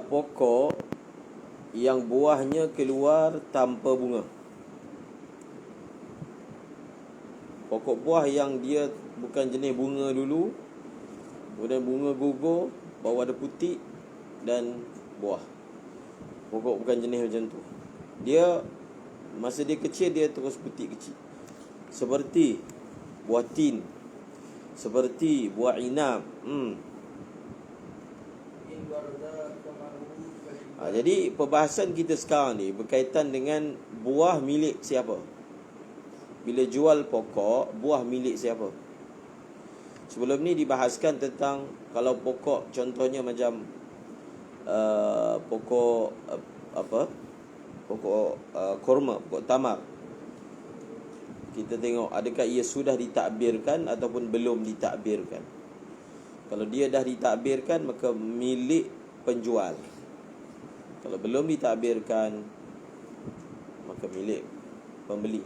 Pokok yang buahnya keluar tanpa bunga. Pokok buah yang dia bukan jenis bunga dulu, kemudian bunga gugur, baru ada putik dan buah. Pokok bukan jenis macam tu. Dia masa dia kecil, dia terus putik kecil. Seperti buah tin, seperti buah inab. Jadi perbahasan kita sekarang ni berkaitan dengan buah milik siapa. Bila jual pokok, buah milik siapa. Sebelum ni dibahaskan tentang kalau pokok contohnya macam pokok pokok kurma, pokok tamar. Kita tengok adakah ia sudah ditakbirkan ataupun belum ditakbirkan. Kalau dia dah ditakbirkan, maka milik penjual. Kalau belum ditakbirkan, maka milik pembeli.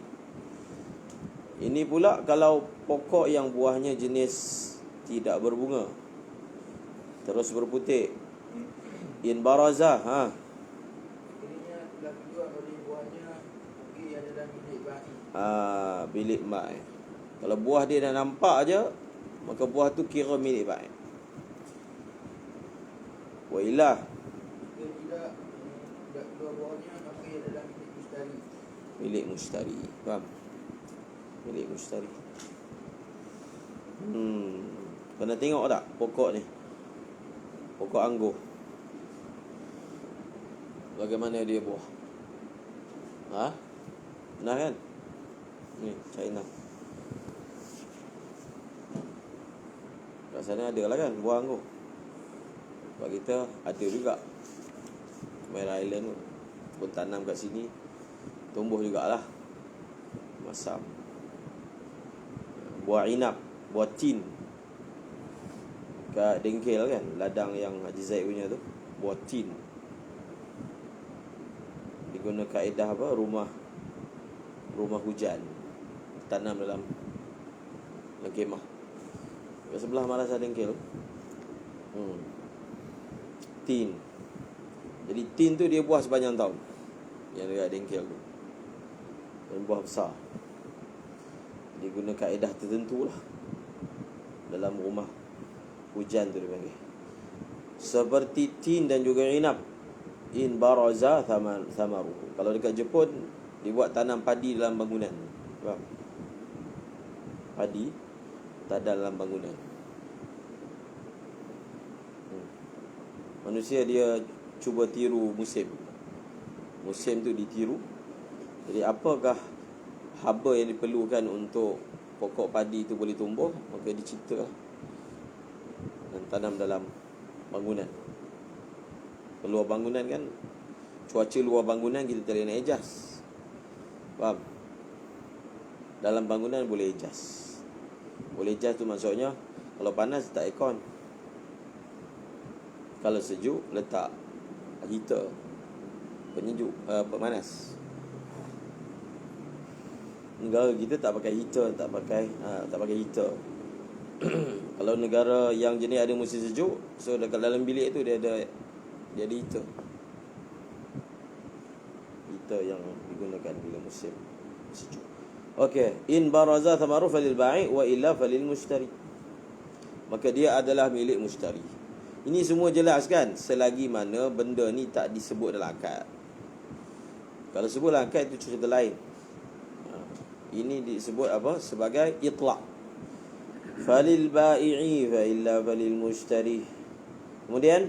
Ini pula kalau pokok yang buahnya jenis tidak berbunga, terus berputik, in barazah, Akhirnya telah keluar oleh buahnya, mungkin adalah milik ba'i. Milik ba'i. Kalau buah dia dah nampak aja, maka buah tu kira milik ba'i. Wa ilah, Jika tidak keluar buahnya, maka ia adalah milik mustari. milik mustari. Faham? Milik mustari. Pernah tengok tak pokok ni? Pokok anggur. Bagaimana dia buah? Pernah kan? Ni, China. Kat sana ada lah kan buah anggur. Sebab kita ada juga Merah Island pun tanam kat sini, tumbuh jugalah. Masam. Buah inab, buah tin kat Dengkel kan, ladang yang Haji Zaid punya tu, buah tin. Diguna kaedah apa? Rumah hujan, tanam dalam kemah. Kat sebelah Madrasah Dengkel. Tin. Jadi tin tu dia buah sepanjang tahun, yang dekat Dengkel tu. Dan buah besar. Dia guna kaedah tertentu lah dalam rumah hujan tu dia panggil. Seperti tin dan juga inab, in baraza thamaru. Kalau dekat Jepun, dibuat tanam padi dalam bangunan. Faham? Padi dalam bangunan. Manusia dia cuba tiru musim. Musim tu ditiru. Jadi apakah haba yang diperlukan untuk pokok padi itu boleh tumbuh, maka diciptalah dan tanam dalam bangunan. Luar bangunan kan, cuaca luar bangunan kita tak boleh nak adjust. Faham? Dalam bangunan boleh adjust. Boleh adjust tu maksudnya kalau panas letak aircon, kalau sejuk letak heater, penyejuk, pemanas. Negara kita tak pakai heater, tak pakai heater. Kalau negara yang jenis ada musim sejuk, so dekat dalam bilik tu dia ada heater. Heater yang digunakan bila musim sejuk. Okey, in baraza thamaru falil ba'i wa illa falil mushtari. Maka dia adalah milik mushtari. Ini semua jelas kan, selagi mana benda ni tak disebut dalam akad. Kalau sebut dalam akad itu cerita lain. Ini disebut apa? Sebagai itlaq. Falil ba'i'i fa illa falil mushtari. Kemudian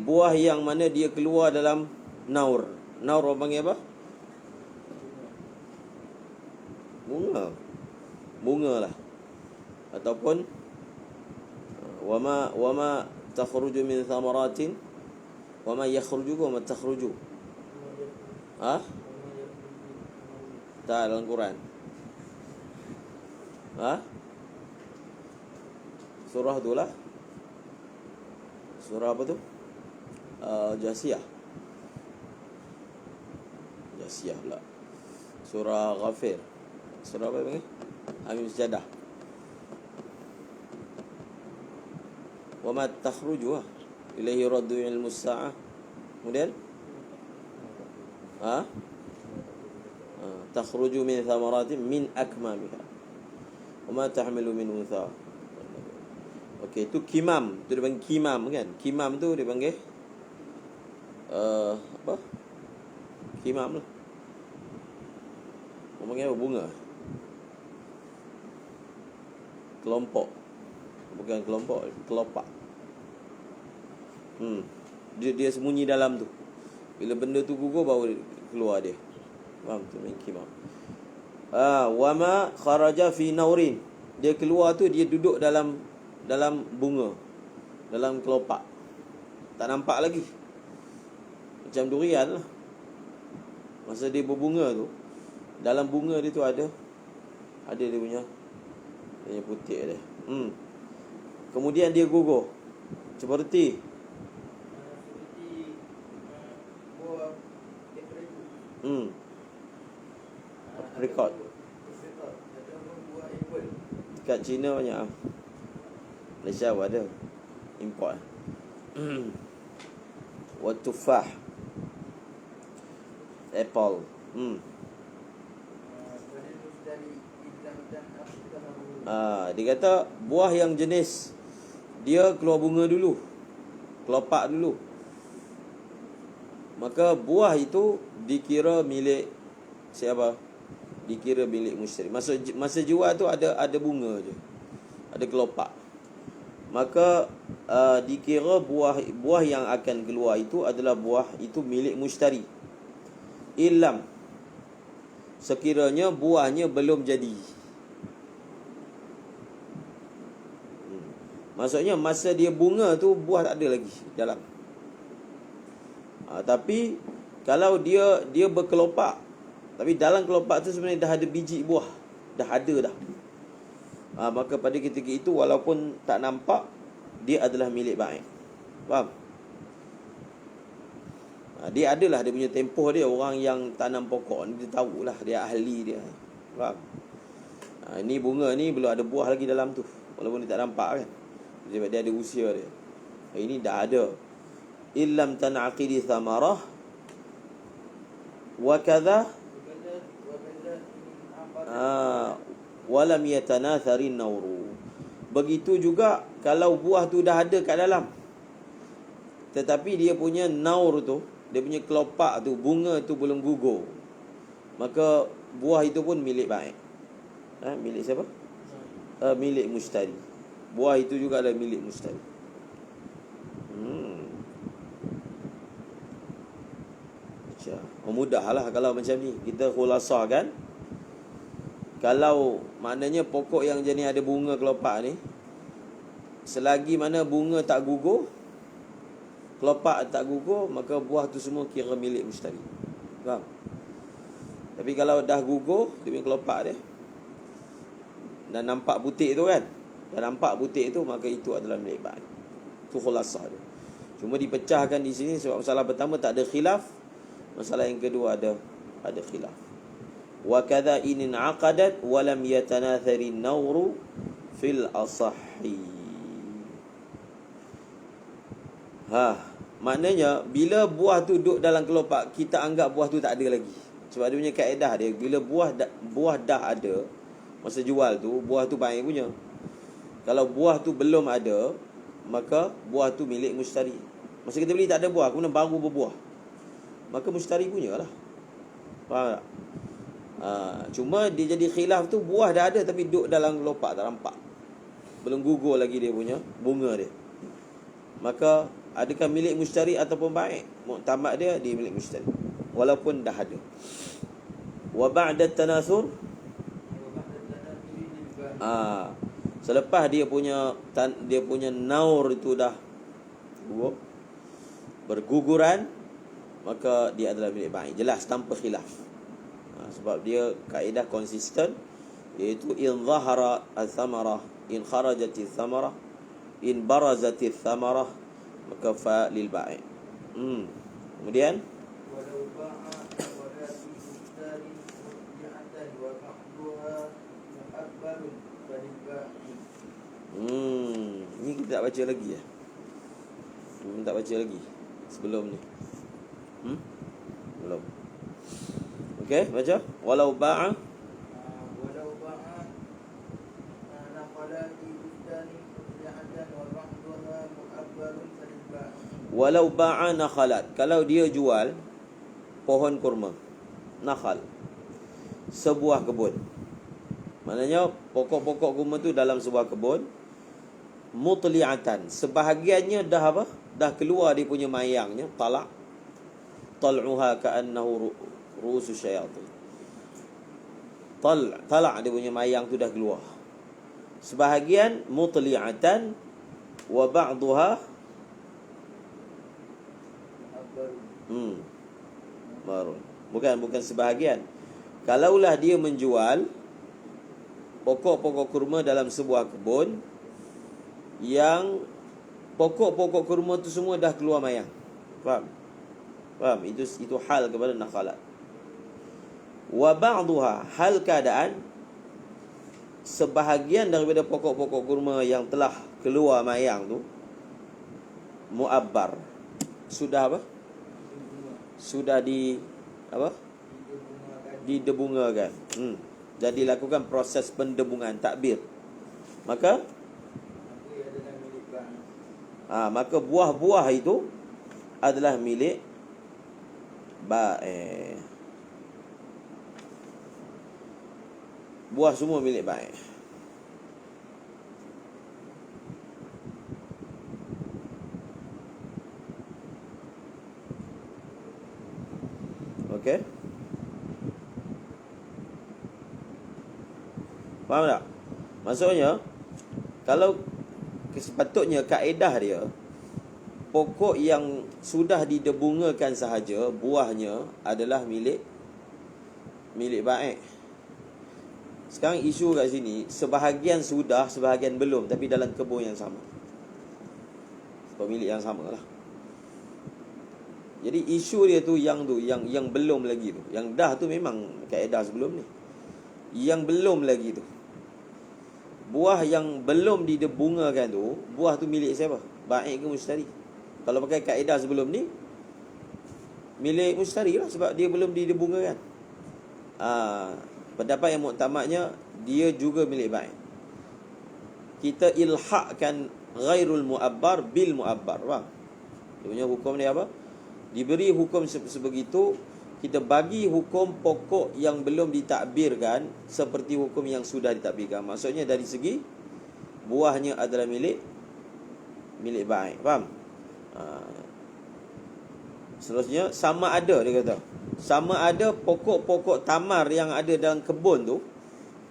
buah yang mana dia keluar dalam naur. Naur orang panggil apa? Bunga lah. Ataupun wama takhruju min thamaratin wama yakhruju wama takhruju. Tak dalam Quran. Surah tu lah. Surah apa tu? Jasiyah pula. Surah Ghafir. Surah apa panggil? Hamim Sejadah. Wa ma takhruju ilaihi raddu ilmu sa'ah. Kemudian takhruju min thamaratin min akmamiha wa ma tahmilu min untha. Okey, itu kimam. Tu dia panggil kimam kan. Kimam tu dia panggil apa? Kimam lah. Orang panggil apa? Bunga. Kelompok. Bukan kelompok, kelopak. Dia sembunyi dalam tu. Bila benda tu gugur baru keluar dia. Faham tu main kimam. Wa ma kharaja fi naurin. Dia keluar tu dia duduk dalam bunga, dalam kelopak. Tak nampak lagi. Macam durian lah. Masa dia berbunga tu, dalam bunga dia tu ada dia punya putih dia. Kemudian dia gugur. Seperti buah apricot. ataupun buah apple. Dekat China banyak. Malaysia pun ada import. Wa tufah, apple. Dia kata buah yang jenis dia keluar bunga dulu, kelopak dulu, maka buah itu dikira milik siapa? Dikira milik mustari. Masa jual tu ada bunga je, ada kelopak. Maka dikira buah yang akan keluar itu adalah buah itu milik mustari. Ilam, sekiranya buahnya belum jadi. Maksudnya masa dia bunga tu buah tak ada lagi dalam. Tapi kalau dia berkelopak, tapi dalam kelopak tu sebenarnya dah ada biji buah, dah ada dah. Maka pada ketika itu walaupun tak nampak, dia adalah milik baik. Faham? Dia adalah dia punya tempoh dia. Orang yang tanam pokok ni dia tahulah, dia ahli dia. Faham? Ini bunga ni belum ada buah lagi dalam tu, walaupun dia tak nampak kan. Dia ada usia dia. Ini dah ada. Illam tan'aqidi thamarah wa kadha walam yatanatharin nawru. Begitu juga kalau buah tu dah ada kat dalam, tetapi dia punya naur tu, dia punya kelopak tu, bunga tu belum gugur, maka buah itu pun milik baik. Milik siapa? Milik mustari. Buah itu juga adalah milik mustari. Mudahlah kalau macam ni kita khulasahkan. Kalau maknanya pokok yang jenis ada bunga kelopak ni, selagi mana bunga tak gugur, kelopak tak gugur, maka buah tu semua kira milik mustari. Faham? Tapi kalau dah gugur, dia punya kelopak dia dan nampak butik tu kan, dah nampak butik tu, maka itu adalah milik baik. Itu khulasah dia. Cuma dipecahkan di sini sebab masalah pertama tak ada khilaf, masalah yang kedua ada khilaf. Wa kadza in aqadat wa lam yatanathari an-nawru fil asahhi. Maknanya bila buah tu duduk dalam kelopak, kita anggap buah tu tak ada lagi. Sebab dia punya kaedah dia, bila buah dah ada, masa jual tu buah tu baik punya. Kalau buah tu belum ada, maka buah tu milik mustari. Masa kita beli tak ada buah, kemudian baru berbuah, maka mustari punya lah. Faham tak? Cuma dia jadi khilaf tu, buah dah ada tapi duduk dalam kelopak, tak nampak, belum gugur lagi dia punya bunga dia. Maka adakah milik mustari ataupun baik? Muktamad dia milik mustari walaupun dah ada. Wa ba'da tanathur, selepas dia punya naur itu dah berguguran, maka dia adalah milik baik, jelas tanpa khilaf. Sebab dia kaedah konsisten, iaitu in zahara al-thamarah, in kharajati al-thamarah, in barazati al-thamarah, maka fa lil ba'i. Kemudian walau ba'a wadati mustari murji'atan wa ba'duha mu'abbalun falil ba'i. Ini tak baca lagi ya? Tak baca lagi sebelum ni. Belum. Okey, baca. Walau ba'a walau ba'a naqala fi bustani mutli'atan wa ba'daha mu'abbarun falil ba'i. walau ba'a nakhalat. Kalau dia jual pohon kurma, nakhal, sebuah kebun. Maknanya pokok-pokok kurma tu dalam sebuah kebun, mutli'atan, sebahagiannya dah apa? Dah keluar dia punya mayangnya, tal'uha ka'annahu ru'usus syayatin. Talak dia punya mayang tu dah keluar. Sebahagian mutli'atan wa ba'daha marun. Bukan sebahagian. Kalaulah dia menjual pokok-pokok kurma dalam sebuah kebun yang pokok-pokok kurma tu semua dah keluar mayang. Faham? Itu hal kepada nakhalat. Wa ba'daha, hal keadaan sebahagian daripada pokok-pokok kurma yang telah keluar mayang tu mu'abbar, sudah apa? Sudah didebungakan. Jadi lakukan proses pendebungan, takbir. Maka buah-buah itu adalah milik ba'i. Buah semua milik ba'i. Okey. Faham tak? Maksudnya, kalau sepatutnya kaedah dia, pokok yang sudah didebungakan sahaja, buahnya adalah milik ba'i. Sekarang isu kat sini, sebahagian sudah, sebahagian belum, tapi dalam kebun yang sama, pemilik yang sama lah. Jadi isu dia tu yang belum lagi tu. Yang dah tu memang kaedah sebelum ni. Yang belum lagi tu, buah yang belum didebungakan tu, buah tu milik siapa? Ba'i ke mustari? Kalau pakai kaedah sebelum ni, milik mustari lah, sebab dia belum didebungakan. Pendapat yang muktamadnya, dia juga milik ba'i. Kita ilhaqkan ghairul mu'abbar bil mu'abbar. Faham? Dia punya hukum dia apa? Diberi hukum sebegitu, kita bagi hukum pokok yang belum ditakbirkan seperti hukum yang sudah ditakbirkan. Maksudnya dari segi buahnya adalah milik ba'i. Faham? Seterusnya, sama ada, dia kata, sama ada pokok-pokok tamar yang ada dalam kebun tu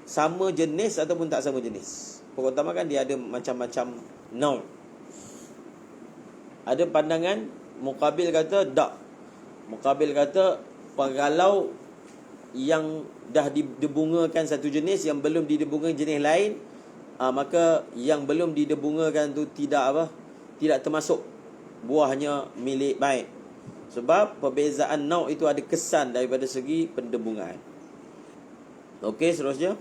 sama jenis ataupun tak sama jenis. Pokok tamar kan dia ada macam-macam naud. Ada pandangan muqabil kata tak. Muqabil kata kalau yang dah didebungakan satu jenis, yang belum didebungakan jenis lain, maka yang belum didebungakan tu tidak termasuk buahnya milik baik. Sebab perbezaan naud itu ada kesan daripada segi pendebungan. Okey, seterusnya.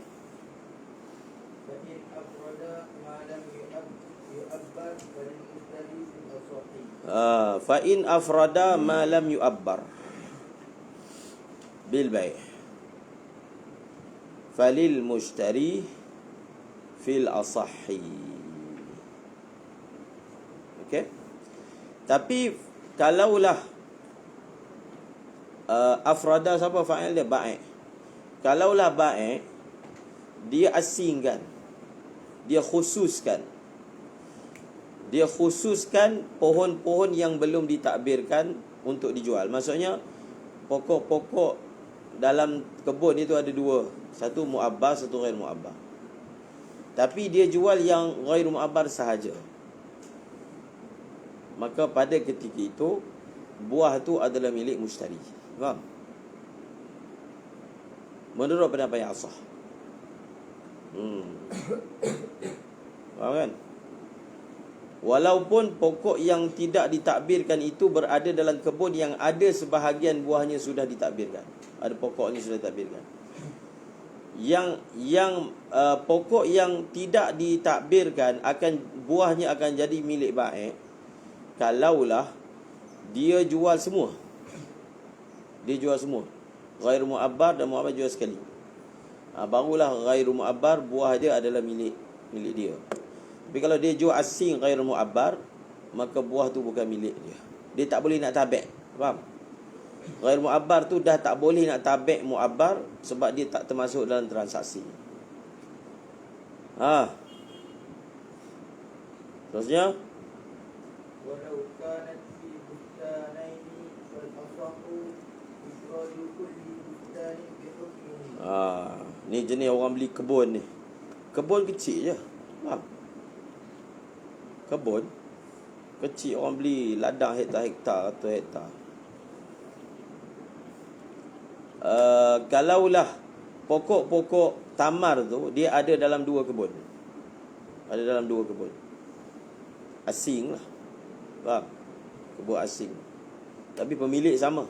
Fa in afrada ma lam yu'abbar bil bai' falil mushtari fil asahhi. Okey. Tapi kalaulah afrada, siapa fa'il dia? Ba'i. Kalaulah ba'i, dia asingkan, dia khususkan pohon-pohon yang belum ditakbirkan untuk dijual. Maksudnya pokok-pokok dalam kebun itu ada dua, satu mu'abbar, satu ghair mu'abbar. Tapi dia jual yang ghair mu'abbar sahaja. Maka pada ketika itu buah tu adalah milik mushtari. Faham? Menurut pendapat yang sah. Faham kan? Walaupun pokok yang tidak ditakbirkan itu berada dalam kebun yang ada sebahagian buahnya sudah ditakbirkan. Ada pokoknya sudah ditakbirkan. pokok yang tidak ditakbirkan buahnya akan jadi milik baik kalaulah dia jual semua. Dia jual semua. Ghairu mu'abbar dan mu'abbar jual sekali. Barulah ghairu mu'abbar buah dia adalah milik dia. Tapi kalau dia jual asing ghairu mu'abbar, maka buah tu bukan milik dia. Dia tak boleh nak tabik. Faham? Ghairu mu'abbar tu dah tak boleh nak tabik mu'abbar sebab dia tak termasuk dalam transaksi. Terusnya walau kanat fi bustanaini wal asahu ikhraju kulli bustanin bi hukmihi. Ni jenis orang beli kebun ni. Kebun kecil je. Faham? Kebun kecil, orang beli ladang hektar-hektar atau hektar. Kalaulah pokok-pokok tamar tu dia ada dalam dua kebun. Ada dalam dua kebun. Asing lah. Faham? Kebun asing. Tapi pemilik sama.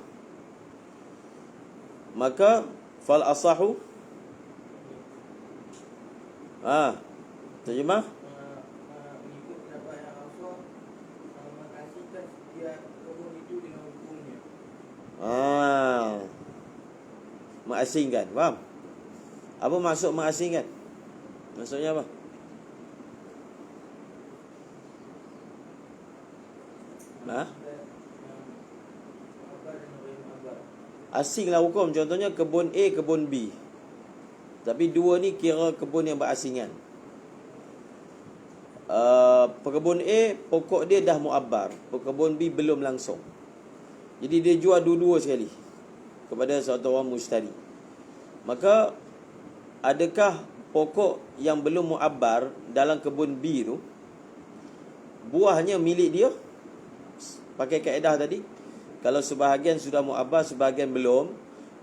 Maka fal asahu terjemah mengikut pendapat yang asal mengasingkan setiap kebun itu dengan hukumnya. Mengasingkan. Faham? Apa maksud mengasingkan? Maksudnya apa? Asinglah hukum. Contohnya kebun A, kebun B. Tapi dua ni kira kebun yang berasingan. Pekebun A, pokok dia dah mu'abbar. Pekebun B belum langsung. Jadi dia jual dua-dua sekali kepada suatu orang mustari. Maka adakah pokok yang belum mu'abbar dalam kebun B tu buahnya milik dia? Pakai kaedah tadi, kalau sebahagian sudah mu'abbar, sebahagian belum,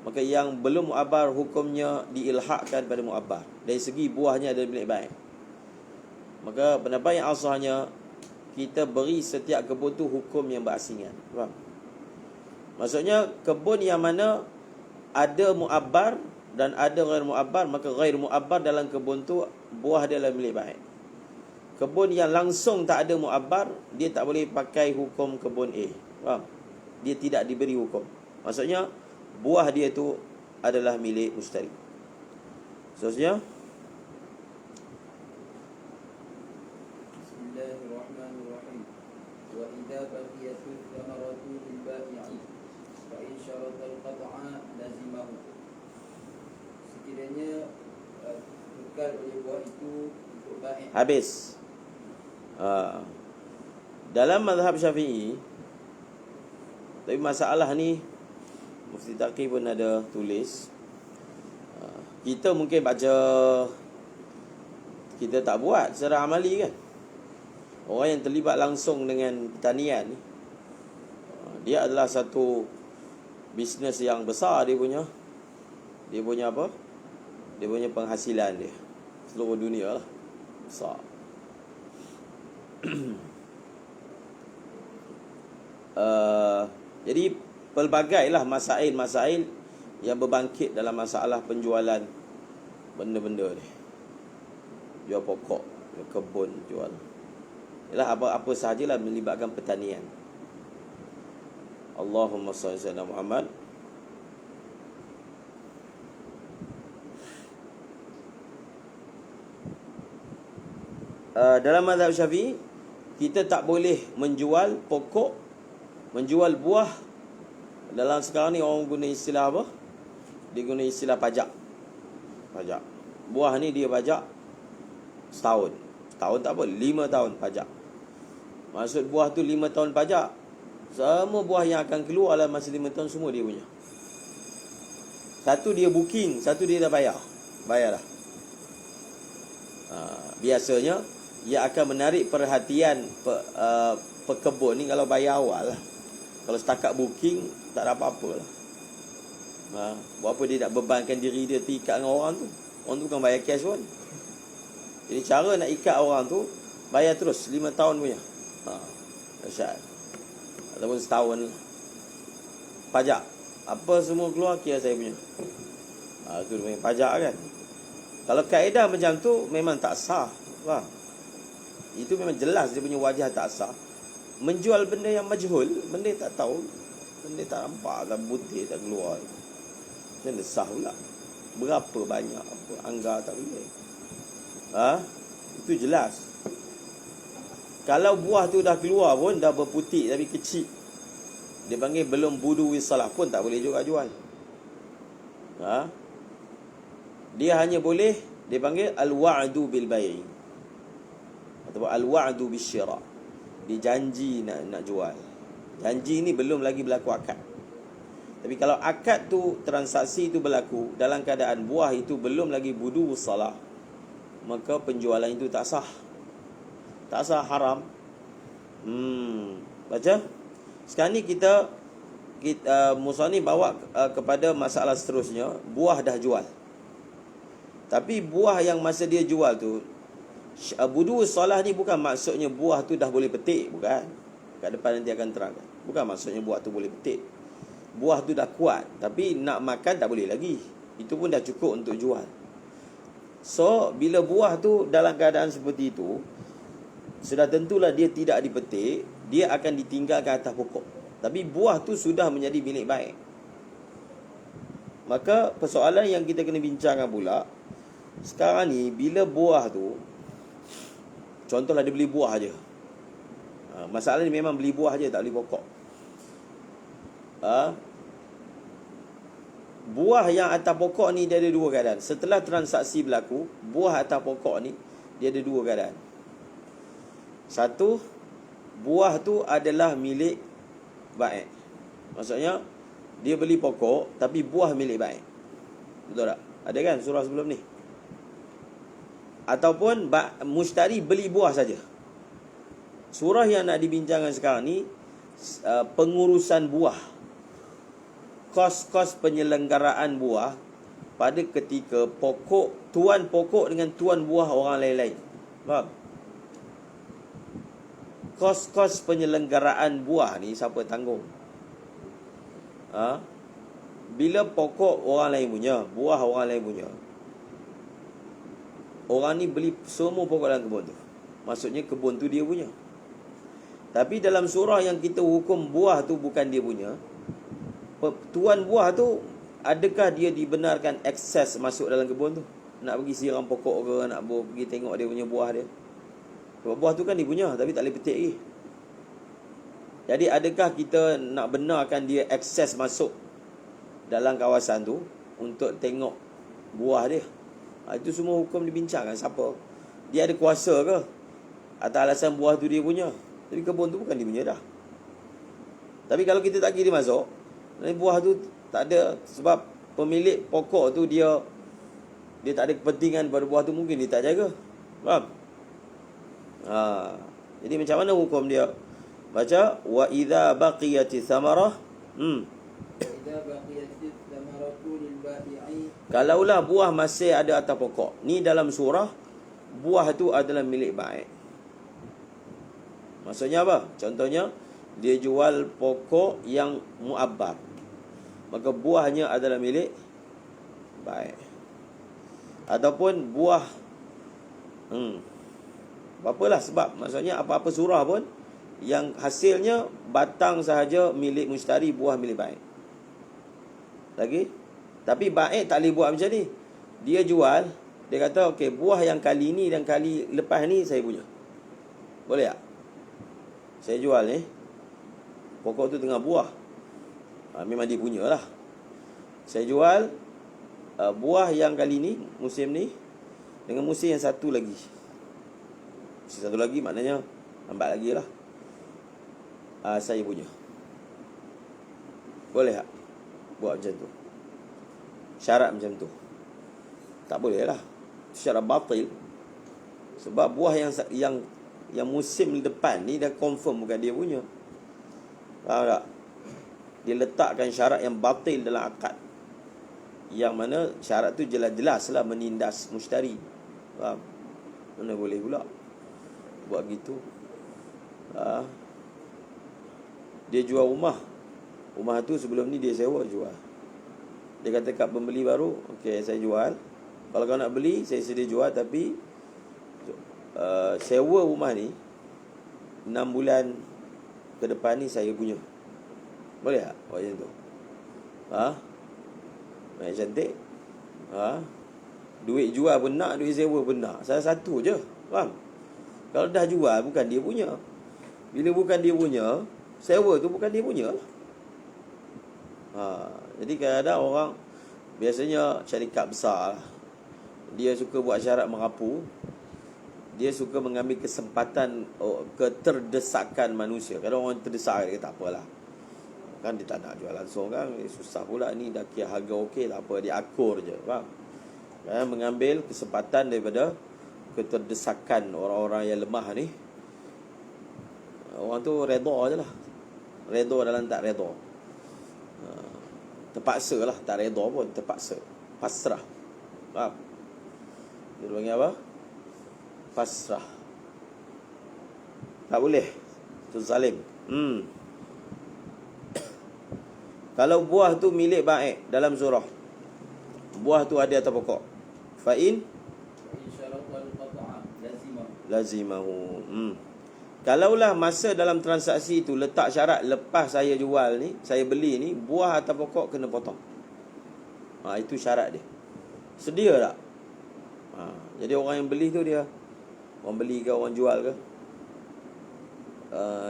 maka yang belum mu'abbar hukumnya diilhaqkan pada mu'abbar. Dari segi buahnya adalah milik baik. Maka pendapat yang asahnya, kita beri setiap kebun tu hukum yang berasingan. Faham? Maksudnya kebun yang mana ada mu'abbar dan ada ghair mu'abbar, maka ghair mu'abbar dalam kebun tu buah dia adalah milik baik. Kebun yang langsung tak ada mu'abbar, dia tak boleh pakai hukum kebun A. Faham? Dia tidak diberi hukum. Maksudnya buah dia tu adalah milik mustari. Seterusnya, Bismillahirrahmanirrahim. Wa idza baqiyatul thamaratu lil bai'i fa in syaratal qat'a lazimahu. Sekiranya bekal oleh buah itu untuk bai'. habis. Dalam mazhab Syafi'i, tapi masalah ni Mufti Taqi pun ada tulis. Kita mungkin baca, kita tak buat secara amali kan. Orang yang terlibat langsung dengan pertanian ni, dia adalah satu bisnes yang besar dia punya. Dia punya apa? Dia punya penghasilan dia seluruh dunia lah. Besar. Jadi pelbagailah masail-masail yang berbangkit dalam masalah penjualan benda-benda ni. Jual pokok, jual kebun, jual. Ialah apa-apa sahajalah melibatkan pertanian. Allahumma salli ala Muhammad. Dalam mazhab Syafi'i, kita tak boleh menjual pokok, menjual buah. Dalam sekarang ni orang guna istilah apa? Dia guna istilah pajak. Pajak. Buah ni dia pajak setahun. Setahun tak apa, 5 tahun pajak. Maksud buah tu 5 tahun pajak. Semua buah yang akan keluar dalam masa 5 tahun semua dia punya. Satu dia booking, satu dia dah bayar. Bayar dah. Biasanya ia akan menarik perhatian pekebun ni kalau bayar awal lah. Kalau setakat booking, tak ada apa-apa lah. Buat apa dia nak bebankan diri dia terikat dengan orang tu? Orang tu bukan bayar cash pun. Jadi cara nak ikat orang tu, bayar terus 5 tahun punya. Dahsyat. Ataupun setahun lah. Pajak. Apa semua keluar, kira saya punya. Itu dia punya pajak kan. Kalau kaedah macam tu memang tak sah. Faham? Itu memang jelas dia punya wajah tak sah. Menjual benda yang majhul, benda tak tahu, benda tak nampak, tak butir, tak keluar, macam mana sah pula? Berapa banyak apa anggar tak boleh. Itu jelas. Kalau buah tu dah keluar pun, dah berputik tapi kecil, dia panggil belum budu wisalah pun tak boleh juga jual. Dia hanya boleh, dia panggil al-wa'du bil bai'i atau al-wa'du bis syira'. Dia janji nak jual. Janji ni belum lagi berlaku akad. Tapi kalau akad tu, transaksi tu berlaku dalam keadaan buah itu belum lagi budu wisalah, maka penjualan itu tak sah. Tak sah, haram. Baca. Sekarang ni kita Musannif bawa kepada masalah seterusnya. Buah dah jual, tapi buah yang masa dia jual tu, budu salah ni bukan maksudnya buah tu dah boleh petik, bukan. Kat depan nanti akan terangkan. Bukan maksudnya buah tu boleh petik. Buah tu dah kuat, tapi nak makan tak boleh lagi. Itu pun dah cukup untuk jual. So, bila buah tu dalam keadaan seperti itu, sudah tentulah dia tidak dipetik, dia akan ditinggalkan atas pokok. Tapi buah tu sudah menjadi milik baik. Maka persoalan yang kita kena bincangkan pula, sekarang ni bila buah tu, contohlah dia beli buah aja. Masalah ni memang beli buah aja, tak beli pokok. Buah yang atas pokok ni dia ada dua keadaan. Setelah transaksi berlaku, buah atas pokok ni dia ada dua keadaan. Satu, buah tu adalah milik baik. Maksudnya dia beli pokok tapi buah milik baik. Betul tak? Ada kan surah sebelum ni? Ataupun mustari beli buah saja. Surah yang nak dibincangkan sekarang ni pengurusan buah, kos-kos penyelenggaraan buah pada ketika tuan pokok dengan tuan buah orang lain-lain. Faham? Kos-kos penyelenggaraan buah ni siapa tanggung? Bila pokok orang lain punya, buah orang lain punya, orang ni beli semua pokok dalam kebun tu, maksudnya kebun tu dia punya. Tapi dalam surah yang kita hukum buah tu bukan dia punya, tuan buah tu, adakah dia dibenarkan akses masuk dalam kebun tu? Nak pergi siram pokok ke, nak pergi tengok dia punya buah dia? Sebab buah tu kan dia punya, tapi tak boleh petik lagi. Jadi adakah kita nak benarkan dia akses masuk dalam kawasan tu untuk tengok buah dia? Itu semua hukum dibincangkan. Siapa? Dia ada kuasa ke? Atas alasan buah tu dia punya, tapi kebun tu bukan dia punya dah. Tapi kalau kita tak kira dia masuk, buah tu tak ada, sebab pemilik pokok tu dia tak ada kepentingan pada buah tu, mungkin dia tak jaga. Faham? Jadi macam mana hukum dia? Baca, wa idza baqiyati thamarah. Kalaulah buah masih ada atas pokok. Ni dalam surah, buah tu adalah milik baik. Maksudnya apa? Contohnya, dia jual pokok yang mu'abbar, maka buahnya adalah milik baik. Ataupun buah apalah sebab, maksudnya apa-apa surah pun yang hasilnya batang sahaja milik mustari, buah milik baik. Lagi, tapi baik tak boleh buat macam ni. Dia jual, dia kata okey, buah yang kali ni dan kali lepas ni saya punya. Boleh tak? Saya jual ni, pokok tu tengah buah, memang dia punya lah. Saya jual buah yang kali ni, musim ni, dengan musim yang satu lagi. Musim satu lagi maknanya lambat lagi lah. Saya punya. Boleh tak buat macam tu? Syarat macam tu tak boleh lah. Syarat batil. Sebab buah yang musim depan ni dah confirm bukan dia punya. Faham tak? Dia letakkan syarat yang batil dalam akad, yang mana syarat tu jelas-jelas lah menindas mustari. Faham? Mana boleh pula buat gitu. Dia jual rumah tu sebelum ni dia sewa, jual. Dia kata kat pembeli baru, okey saya jual, Kalau kau nak beli, saya sedia jual, tapi sewa rumah ni 6 bulan ke depan ni saya punya. Boleh tak buat macam tu? Banyak cantik. Duit jual pun nak, duit sewa pun nak. Salah satu je. Faham? Kalau dah jual, bukan dia punya. Bila bukan dia punya, sewa tu bukan dia punya lah. Jadi kadang-kadang orang biasanya syarikat besar lah, dia suka buat syarat merapu. Dia suka mengambil kesempatan keterdesakan manusia. Kadang orang terdesak, dia kata apalah, kan dia tak nak jual langsung kan, susah pula ni, dah kira harga okey, tak apa, dia akur je. Faham? Mengambil kesempatan daripada keterdesakan orang-orang yang lemah ni. Orang tu redha je lah. Redha dalam tak redha. Terpaksa lah, tak redha pun, terpaksa. Pasrah. Faham? Dia panggil apa? Pasrah. Tak boleh. Itu zalim. Kalau buah tu milik baik dalam surah, buah tu ada atas pokok, fa'in syaratal qat'a lazimahu. Kalaulah masa dalam transaksi tu letak syarat, lepas saya jual ni, saya beli ni, buah atas pokok kena potong. Itu syarat dia. Sedia tak? Jadi orang yang beli tu dia, orang beli ke orang jual ke,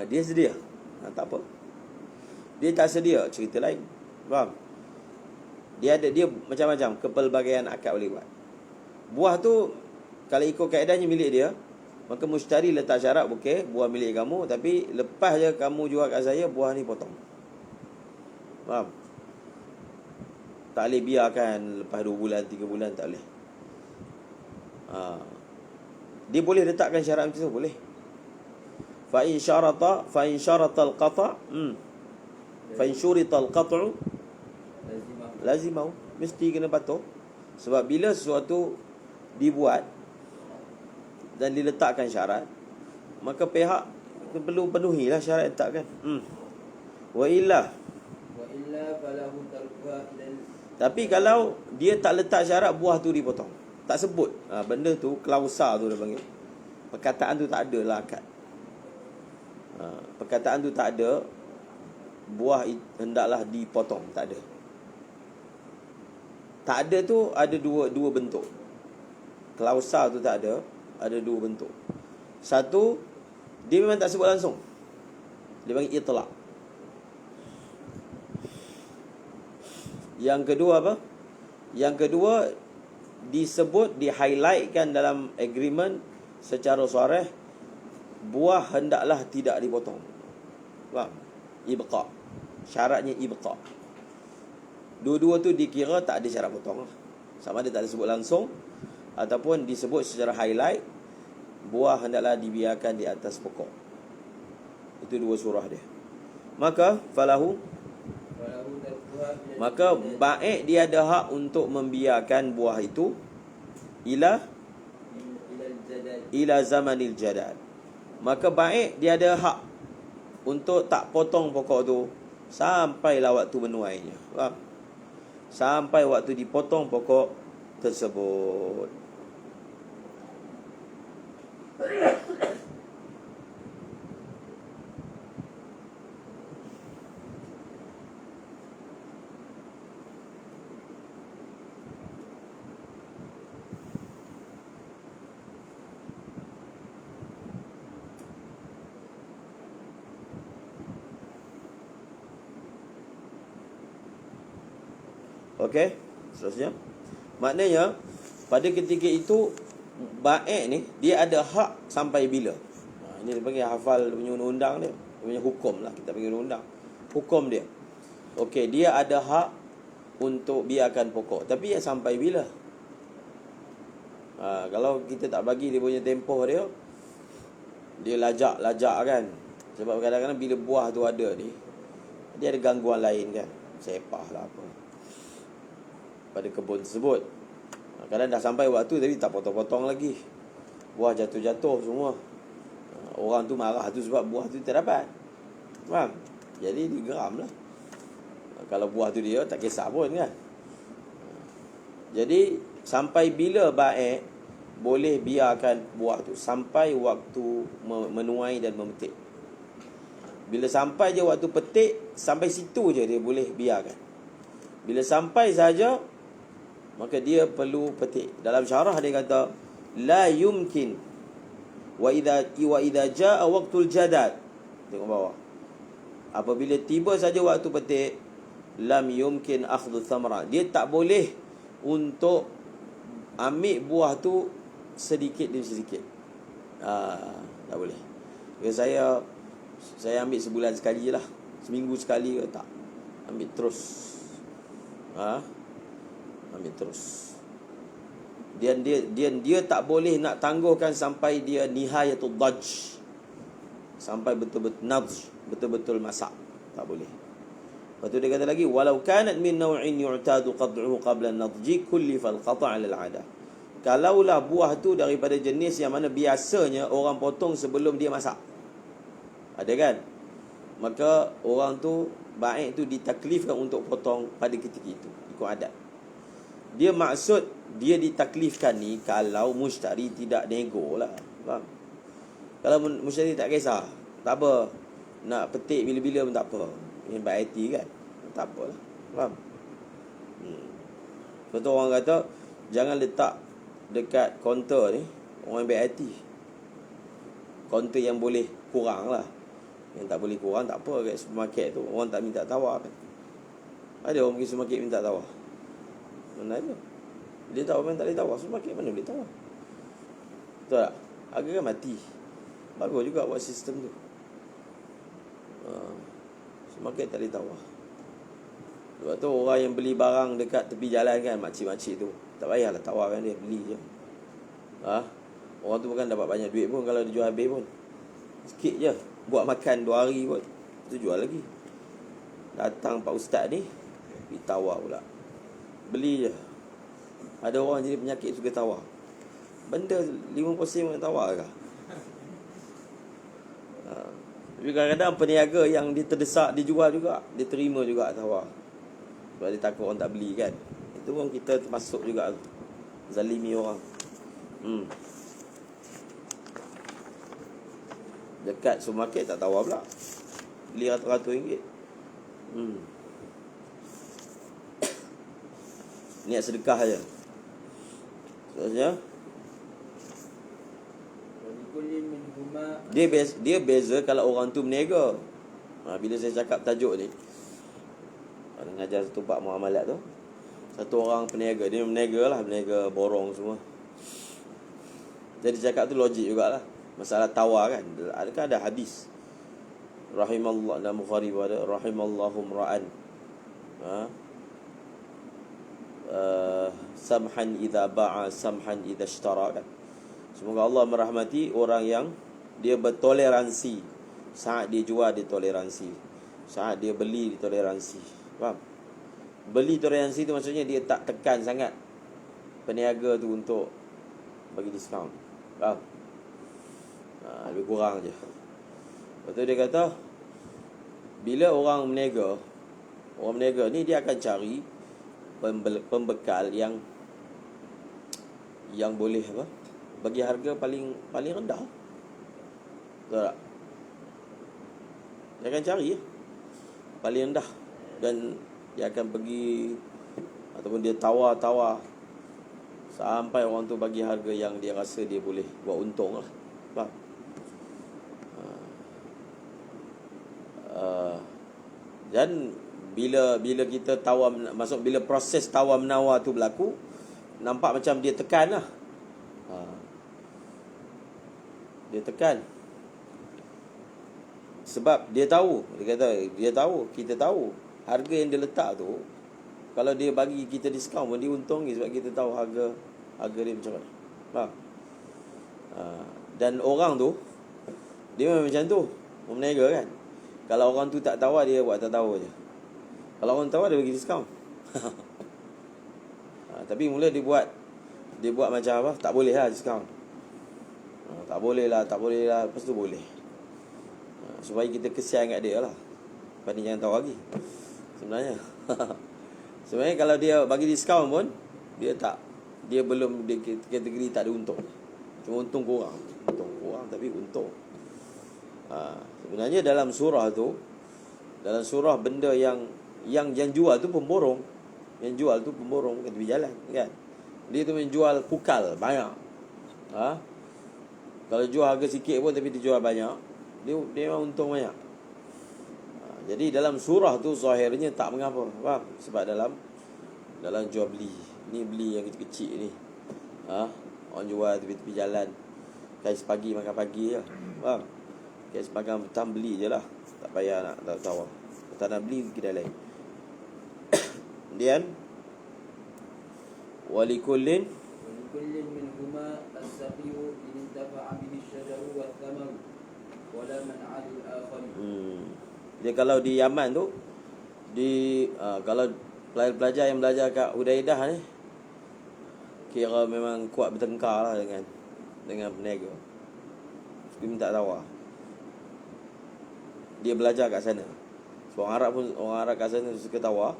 dia sedia. Tak apa. Dia tak sedia, cerita lain. Faham? Dia macam-macam kepelbagaian akad boleh buat. Buah tu kalau ikut kaedahnya milik dia, maka mustari letak syarat, okey, buah milik kamu, tapi lepas je kamu jual kat saya, buah ni potong. Faham? Tak boleh biarkan lepas 2 bulan, 3 bulan, tak boleh. Dia boleh letakkan syarat macam tu, boleh. Fa in syarata al-qata' fa in syurita al-qat'u lazimau, mesti kena patuh. Sebab bila sesuatu dibuat dan diletakkan syarat, maka pihak perlu penuhilah syarat letakkan. Wa illa falahu tarkuha ilal. Tapi kalau dia tak letak syarat, buah tu dipotong, tak sebut benda tu, klausa tu dia panggil, perkataan tu tak ada lah akad. Perkataan tu tak ada, buah hendaklah dipotong, tak ada. Tak ada tu ada dua bentuk. Klausa tu tak ada dua bentuk. Satu, dia memang tak sebut langsung, dia panggil itlaq. Yang kedua apa? Yang kedua, disebut, di-highlightkan dalam agreement secara sharih, buah hendaklah tidak dipotong. Faham? Ibqa. Syaratnya ibqa. Dua-dua tu dikira tak ada syarat potong lah. Sama ada tak disebut langsung ataupun disebut secara highlight, buah hendaklah dibiarkan di atas pokok. Itu dua surah dia. Maka falahu, maka baik dia ada hak untuk membiarkan buah itu ila zamanil jadal. Maka baik dia ada hak untuk tak potong pokok tu sampailah waktu menuainya. Faham? Sampai waktu dipotong pokok tersebut. Okey, seterusnya. Maknanya pada ketika itu baik ni dia ada hak sampai bila? Ini dia panggil hafal punya undang-undang dia. Dia punya hukum lah, kita panggil undang. Hukum dia. Okey, dia ada hak untuk biarkan pokok, tapi ya sampai bila? Kalau kita tak bagi dia punya tempoh dia lajak kan. Sebab kadang-kadang bila buah tu ada ni, dia ada gangguan lain kan, sepah lah apa pada kebun tersebut. Kadang dah sampai waktu tapi tak potong-potong lagi, buah jatuh-jatuh semua. Orang tu marah tu sebab buah tu tak dapat. Faham? Jadi digeram lah. Kalau buah tu dia tak kisah pun kan. Jadi Sampai bila baik boleh biarkan buah tu? Sampai waktu menuai dan memetik. Bila sampai je waktu petik, sampai situ je dia boleh biarkan. Bila sampai saja, maka dia perlu petik. Dalam syarah dia kata, la yumkin wa idza jaa waqtul jadad. Tengok bawah. Apabila tiba saja waktu petik, lam yumkin akhdhu thamra. Dia tak boleh untuk ambil buah tu sedikit demi sedikit. Tak boleh. Saya ambil sebulan sekali je lah. Seminggu sekali ke tak. Ambil terus. Ambil terus. Dia tak boleh nak tangguhkan sampai dia nihayatul daj. Sampai betul-betul nadj, betul-betul masak. Tak boleh. Lepas tu dia kata lagi, walau kanat min naw'in yu'tadu qad'uhu qabla an-nadji kullifa al-qata' 'ala al-'ada. Kalaulah buah tu daripada jenis yang mana biasanya orang potong sebelum dia masak. Ada kan? Maka orang tu baik tu ditaklifkan untuk potong pada ketika itu, ikut adat. Dia maksud dia ditaklifkan ni kalau mushtari tidak nego lah. Faham? Kalau mushtari tak kisah, tak apa, nak petik bila-bila pun tak apa. Yang baik hati kan, tak apalah. Faham? Betul, orang kata jangan letak dekat kaunter ni orang yang baik hati. Kaunter yang boleh kurang lah. Yang tak boleh kurang tak apa. Kat supermarket tu orang tak minta tawar kan. Ada orang pergi supermarket minta tawar? Mana ada? Dia tahu memang tak boleh tawar. Supermarket mana boleh tawar? Betul tak? Harga kan mati. Bagus juga buat sistem tu. Supermarket tak boleh tawar. Sebab tu orang yang beli barang dekat tepi jalan kan, makcik-makcik tu, tak payahlah tawarkan dia, beli je. Orang tu bukan dapat banyak duit pun kalau dia jual habis pun. Sikit je, buat makan 2 hari pun, tu jual lagi. Datang Pak Ustaz ni, pergi tawar pula, beli je. Ada orang jadi penyakit suka tawar. Benda 50 sen mana tawar kah? Tapi kadang-kadang peniaga yang dia terdesak, dia jual juga, dia terima juga tawar. Sebab dia takut orang tak beli kan. Itu pun kita termasuk juga zalimi orang. Dekat supermarket tak tawar pula, beli ratus-ratus ringgit. Niat sedekah je. Seterusnya, dia beza kalau orang tu berniaga. Bila saya cakap tajuk ni, mengajar satu bab muamalat tu, satu orang peniaga, dia berniaga lah, berniaga borong semua. Jadi cakap tu logik jugalah. Masalah tawar kan, adakah ada hadis rahimallahu, dalam Bukhari ada rahimallahu mra'an samhan idza ba'a samhan idza ishtara kan. Semoga Allah merahmati orang yang dia bertoleransi saat dia jual, dia toleransi, saat dia beli, dia toleransi. Faham? Beli toleransi tu maksudnya dia tak tekan sangat peniaga tu untuk bagi diskaun. Faham? Lebih kurang je. Lepas tu dia kata, bila orang berniaga ni dia akan cari pembekal yang boleh bagi harga paling rendah. Betul tak? Dia akan cari paling rendah, dan dia akan pergi ataupun dia tawar sampai orang tu bagi harga yang dia rasa dia boleh buat untung lah. Faham? Dan bila kita tawar, maksud bila proses tawar menawar tu berlaku, nampak macam dia tekan lah. Dia tekan sebab dia tahu, kita tahu harga yang dia letak tu, kalau dia bagi kita diskaun pun dia untung, sebab kita tahu harga dia macam mana. Faham? Dan orang tu dia memang macam tu, berniaga kan. Kalau orang tu tak tawar, dia buat tak tahu je. Kalau orang tawar, dia bagi diskaun. Tapi mula dia buat macam apa, tak boleh lah diskaun. Tak boleh lah. Lepas tu boleh. Supaya kita kesian kat dia lah, pandai jangan tawar lagi sebenarnya. Sebenarnya kalau dia bagi diskaun pun, dia tak dia belum di kategori tak ada untung. Cuma untung kurang. Untung kurang tapi untung. Sebenarnya dalam surah tu, benda yang jual tu pemborong. Yang jual tu pemborong kat tepi jalan, kan? Dia tu menjual pukal banyak. Kalau jual harga sikit pun tapi dia jual banyak, dia memang untung banyak. Jadi dalam surah tu zahirnya tak mengapa, faham? Sebab dalam jual beli, ni beli yang kecil-kecil ni, orang jual tepi-tepi jalan, kais pagi makan pagi je, faham? Kais makan petang beli je lah, tak payah nak tahu. Tak nak beli kita lain. Kemudian walikullin minhuma as-saqiyu in intafa'a bihi asy-syajaru wath-thamaru wa la man'a lil-akhari. Dia kalau di Yaman tu, kalau pelajar yang belajar kat Hudaidah ni, kira memang kuat bertengkar lah dengan peniaga. Dia minta tawar. Dia belajar kat sana. So, orang Arab kat sana suka tawar,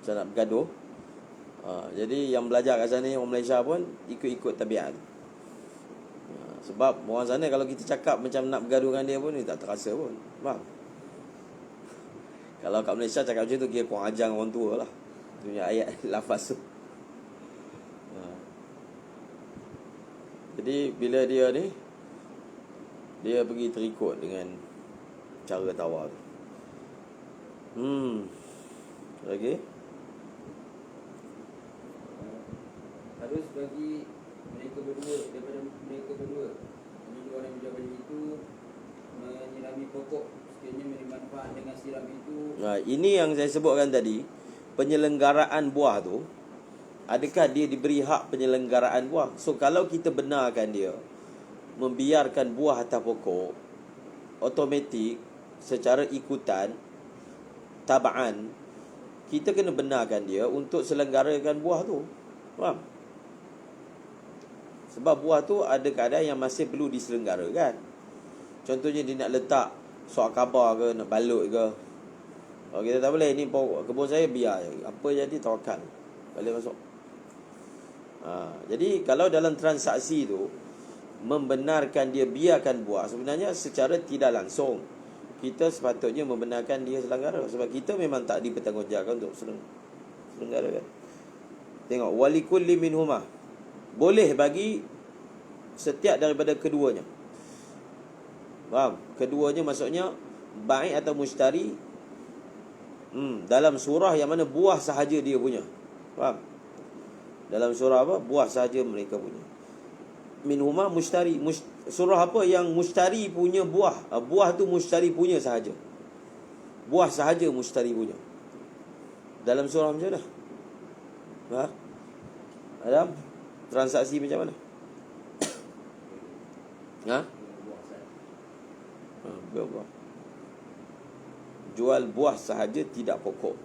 macam nak bergaduh. Jadi yang belajar kat sana, orang Malaysia pun ikut tabiat. Sebab orang sana kalau kita cakap macam nak bergaduh dengan dia pun, dia tak terasa pun, faham? Kalau kat Malaysia cakap macam tu, kira kurang ajar orang tua lah. Dia punya ayat lafaz tu. Jadi bila dia ni, dia pergi terikut dengan cara tawar tu. Lagi? Harus bagi mereka berdua, daripada mereka berdua, ini dua orang yang berjabat itu, menyirami pokok sekiranya memberi manfaat dengan siram itu. Ini yang saya sebutkan tadi, penyelenggaraan buah tu, adakah dia diberi hak penyelenggaraan buah? So kalau kita benarkan dia membiarkan buah atas pokok, automatik secara ikutan tabaan, kita kena benarkan dia untuk selenggarakan buah tu, faham? Sebab buah tu ada keadaan yang masih perlu diselenggarakan. Contohnya dia nak letak suak khabar ke, nak balut ke, kita tak boleh. Ni kebun saya biar je, apa jadi tawakal, boleh masuk. Jadi kalau dalam transaksi tu membenarkan dia biarkan buah, sebenarnya secara tidak langsung kita sepatutnya membenarkan dia selenggara. Sebab kita memang tak dipertanggungjawabkan untuk selenggara, kan? Tengok, walikulli minhuma, boleh bagi setiap daripada keduanya. Faham? Keduanya maksudnya bai' atau mushtari. Dalam surah yang mana buah sahaja dia punya. Faham? Dalam surah apa? Buah sahaja mereka punya. Minhuma mushtari. Surah apa yang mushtari punya buah? Buah tu mushtari punya sahaja. Buah sahaja mushtari punya. Dalam surah macam mana? Adam, transaksi macam mana? Buah. Jual buah sahaja, tidak pokok.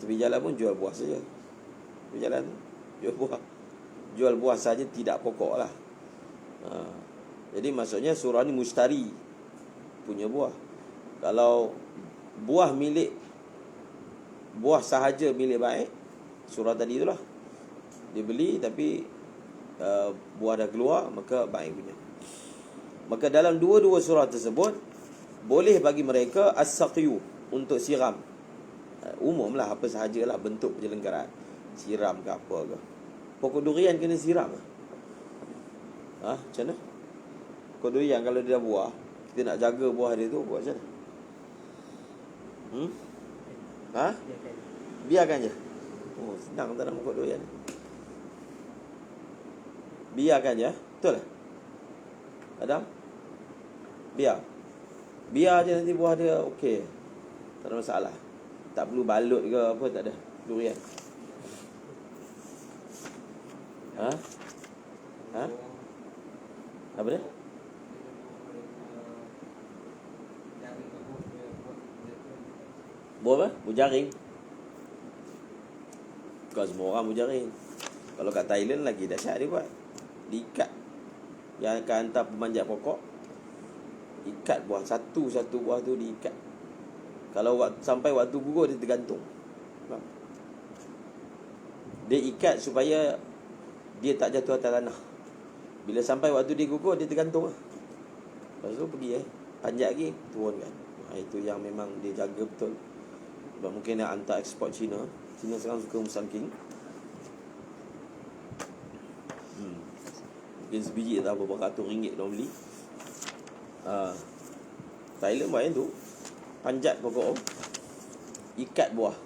Tepi jalan pun jual buah saja. Tepi jalan jual buah saja, tidak pokok lah. Jadi maksudnya surah ni mushtari punya buah. Kalau buah sahaja milik baik, surah tadi itulah, dia beli tapi buah dah keluar, maka baik punya. Maka dalam dua-dua surah tersebut boleh bagi mereka as-saqyu, untuk siram. Umumlah apa sahajalah bentuk penyelenggaraan, siram ke apa ke. Pokok durian kena siram. Macam mana? Pokok durian kalau dia dah buah, kita nak jaga buah dia tu, buat macam mana? Biarkan je. Senang tanam pokok durian. Biarkan je, betul tak? Adam? Biar je, nanti buah dia okey, tak ada masalah. Tak perlu balut ke apa, tak ada. Durian. Apa dia? Buah apa? Bujaring. Bukan semua orang bujaring. Kalau kat Thailand lagi dahsyat dia buat. Diikat. Yang akan hantar pemanjat pokok, ikat buah, satu-satu buah tu diikat. Kalau sampai waktu gugur, dia tergantung. Dia ikat supaya dia tak jatuh atas tanah. Bila sampai waktu dia gugur, dia tergantung lah. Lepas tu pergi panjat lagi, turunkan. Itu yang memang dia jaga betul. Sebab mungkin nak hantar ekspor China. China sekarang suka musangking. Mungkin sebiji tak berapa ratus ringgit dia beli. Thailand buat yang tu. Panjat pokok, ikat buah.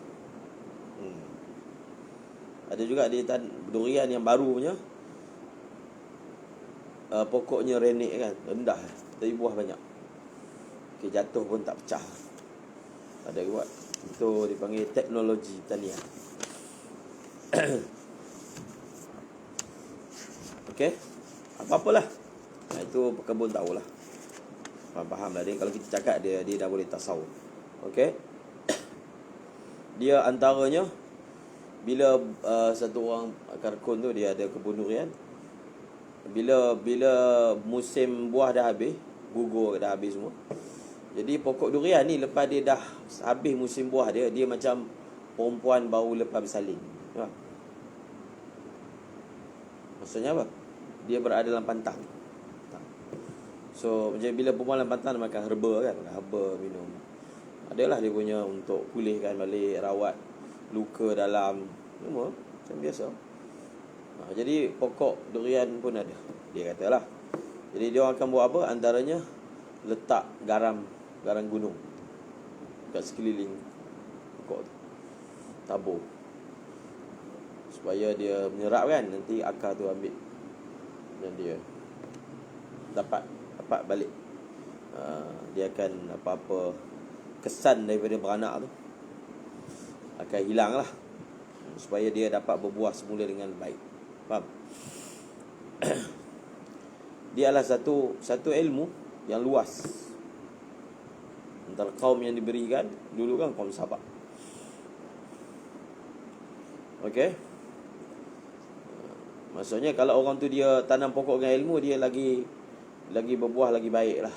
Ada juga dia durian yang baru punya, pokoknya renek kan, rendah, tapi buah banyak. Jatuh pun tak pecah. Ada buat. Itu dipanggil teknologi tanian. Okey. Apa-apalah. Itu pekebun tahulah. Faham lah dia. Kalau kita cakap dia dah boleh tasawuf. Okey. Dia antaranya bila satu orang karkun tu dia ada kebun durian. Bila musim buah dah habis, gugur dah habis semua. Jadi pokok durian ni lepas dia dah habis musim buah dia macam perempuan baru lepas bersalin. Maksudnya apa? Dia berada dalam pantang. So macam bila perempuan dalam pantang makan herba kan, makan herba, minum. Adalah dia punya untuk pulihkan balik, rawat luka dalam, semua macam biasa. Jadi pokok durian pun ada, dia katalah. Jadi dia akan buat apa? Antaranya letak garam gunung kat sekeliling pokok tu, tabur, supaya dia menyerap kan, nanti akar tu ambil dan dia dapat balik. Dia akan apa-apa kesan daripada beranak tu akan hilang lah, supaya dia dapat berbuah semula dengan baik. Faham? Dia adalah satu ilmu yang luas antara kaum yang diberikan dulu kan, kaum Sabak. Okey. Maksudnya kalau orang tu dia tanam pokok dengan ilmu, dia lagi berbuah lagi baik lah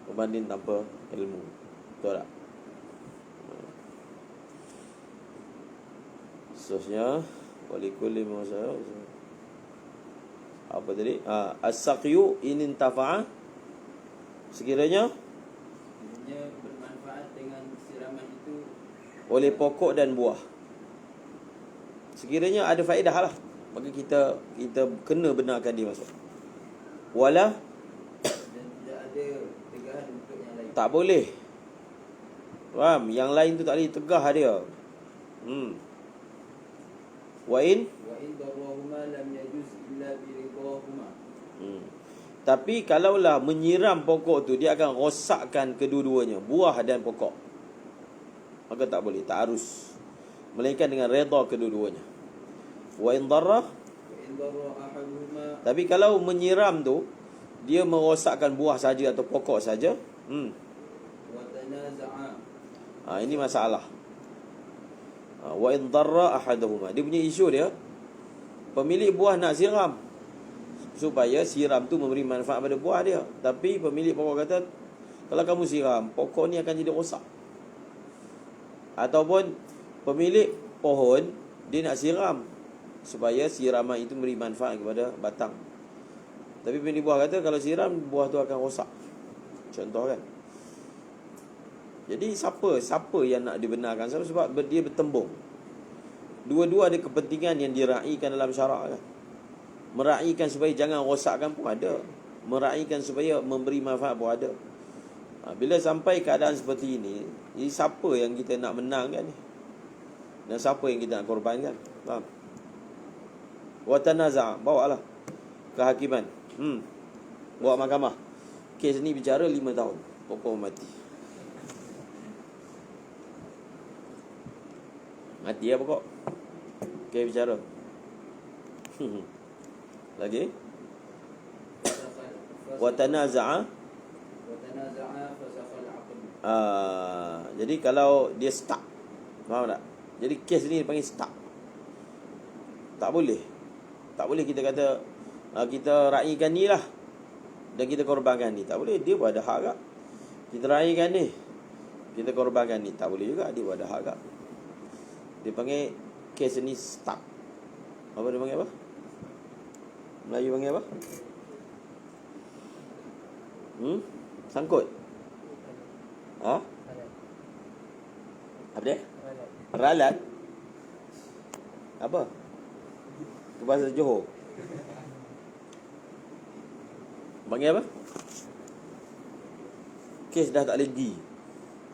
berbanding tanpa ilmu. Betul tak? Seterusnya walikulli masa apa tadi? As-saqyu in intafa'a, sekiranya bermanfaat dengan siraman itu oleh pokok dan buah. Sekiranya ada faedah lah, maka kita kena benarkan dia masuk. Wala, dan tidak ada tegahan untuk yang lain. tak boleh. Faham? Yang lain tu tak boleh tegah dia. Wa in darahuma lam yajuz illa bi ridahuma. Tapi kalaulah menyiram pokok tu, dia akan rosakkan kedua-duanya, buah dan pokok, maka tak boleh, tak harus, melainkan dengan redha kedua-duanya. Wa in darra ahaduhuma. Tapi kalau menyiram tu dia merosakkan buah saja atau pokok saja, Wa tanaza'a. Ini masalah. Wa in darra ahaduhuma, dia punya isu dia, pemilik buah nak siram supaya siram tu memberi manfaat pada buah dia, tapi pemilik pokok kata kalau kamu siram, pokok ni akan jadi rosak. Ataupun pemilik pohon dia nak siram supaya siraman itu memberi manfaat kepada batang, tapi pemilik buah kata kalau siram, buah tu akan rosak. Contoh kan. Jadi siapa yang nak dibenarkan? Sebab dia bertembung. Dua-dua ada kepentingan yang diraikan dalam syarak kan. Meraihkan supaya jangan rosakkan pun ada, meraihkan supaya memberi manfaat pun ada. Bila sampai keadaan seperti ini, siapa yang kita nak menangkan ni? Dan siapa yang kita nak korbankan? Faham? Wa tanaza', bawalah kehakiman. Bawa mahkamah. Kes ni bicara 5 tahun, pokok mati. Mati ya pokok. Okey, bicara. Lagi? Wa tanaza'a fasakhal 'aqd. Jadi kalau dia stuck, faham tak? Jadi kes ni dipanggil stuck. Tak boleh kita kata kita raikan ni lah dan kita korbankan ni. Tak boleh, dia pun ada hak tak? Kita raikan ni, kita korbankan ni, tak boleh juga, dia pun ada hak tak? Dia panggil kes ni stuck. Apa dia panggil apa? Melayu panggil apa? Sangkut. Ha? Apa dia? Ralat. Apa? Itu bahasa Johor. Panggil apa? Kes dah tak boleh pergi.